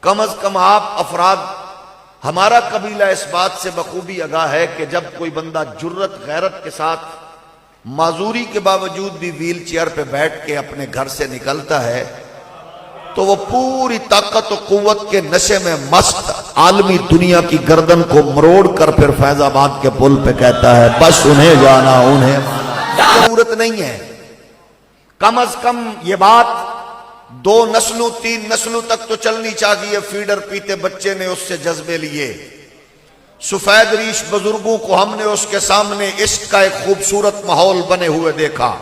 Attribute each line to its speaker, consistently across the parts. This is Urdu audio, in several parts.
Speaker 1: کم از کم آپ افراد، ہمارا قبیلہ اس بات سے بخوبی آگاہ ہے کہ جب کوئی بندہ جرت غیرت کے ساتھ معذوری کے باوجود بھی ویل چیئر پہ بیٹھ کے اپنے گھر سے نکلتا ہے تو وہ پوری طاقت و قوت کے نشے میں مست عالمی دنیا کی گردن کو مروڑ کر پھر فیض آباد کے پل پہ کہتا ہے بس انہیں جانا انہیں ضرورت نہیں ہے۔ کم از کم یہ بات 2 نسلوں 3 نسلوں تک تو چلنی چاہیے۔ فیڈر پیتے بچے نے اس سے جذبے لیے، سفید ریش بزرگوں کو ہم نے اس کے سامنے عشق کا ایک خوبصورت ماحول بنے ہوئے دیکھا۔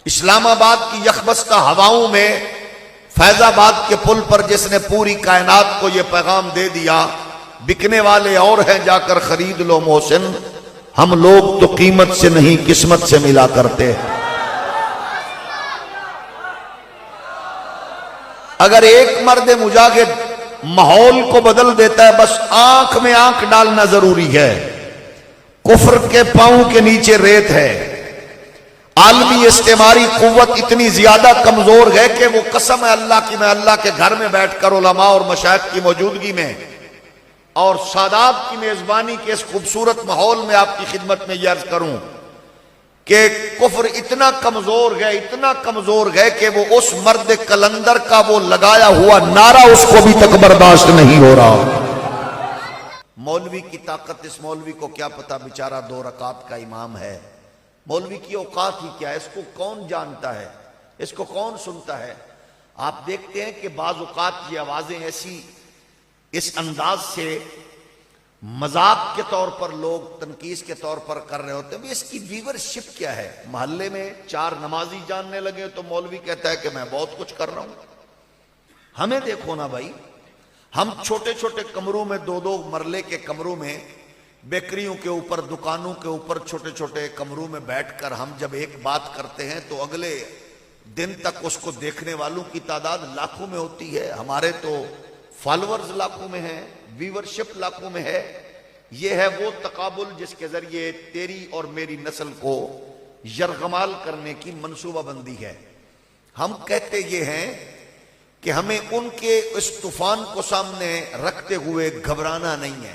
Speaker 1: اسلام آباد کی یخبستہ ہواؤں میں فیض آباد کے پل پر جس نے پوری کائنات کو یہ پیغام دے دیا، بکنے والے اور ہیں جا کر خرید لو محسن، ہم لوگ تو قیمت سے نہیں قسمت سے ملا کرتے۔ اگر ایک مرد مجاہد ماحول کو بدل دیتا ہے، بس آنکھ میں آنکھ ڈالنا ضروری ہے۔ کفر کے پاؤں کے نیچے ریت ہے۔ عالمی استعماری قوت اتنی زیادہ کمزور ہے کہ وہ قسم ہے اللہ کی، میں اللہ کے گھر میں بیٹھ کر علماء اور مشائخ کی موجودگی میں اور سادات کی میزبانی کے اس خوبصورت ماحول میں آپ کی خدمت میں یہ عرض کروں کہ کفر اتنا کمزور ہے کہ وہ اس مرد کلندر کا وہ لگایا ہوا نعرہ اس کو بھی تک برداشت نہیں ہو رہا۔ مولوی کی طاقت، اس مولوی کو کیا پتا بیچارہ 2 رکعت کا امام ہے، مولوی کی اوقات ہی کیا ہے، اس کو کون جانتا ہے، اس کو کون سنتا ہے۔ آپ دیکھتے ہیں کہ بعض اوقات یہ آوازیں ایسی اس انداز سے مذاق کے طور پر لوگ تنقید کے طور پر کر رہے ہوتے ہیں، اس کی ویورشپ کیا ہے۔ محلے میں 4 نمازی جاننے لگے تو مولوی کہتا ہے کہ میں بہت کچھ کر رہا ہوں۔ ہمیں دیکھو نا بھائی، ہم چھوٹے چھوٹے کمروں میں 2 مرلے کے کمروں میں، بیکریوں کے اوپر، دکانوں کے اوپر چھوٹے چھوٹے کمروں میں بیٹھ کر ہم جب ایک بات کرتے ہیں تو اگلے دن تک اس کو دیکھنے والوں کی تعداد لاکھوں میں ہوتی ہے۔ ہمارے تو فالورز لاکھوں میں ہیں، ویورشپ لاکھوں میں ہے۔ یہ ہے وہ تقابل جس کے ذریعے تیری اور میری نسل کو یرغمال کرنے کی منصوبہ بندی ہے۔ ہم کہتے یہ ہیں کہ ہمیں ان کے اس طوفان کو سامنے رکھتے ہوئے گھبرانا نہیں ہے۔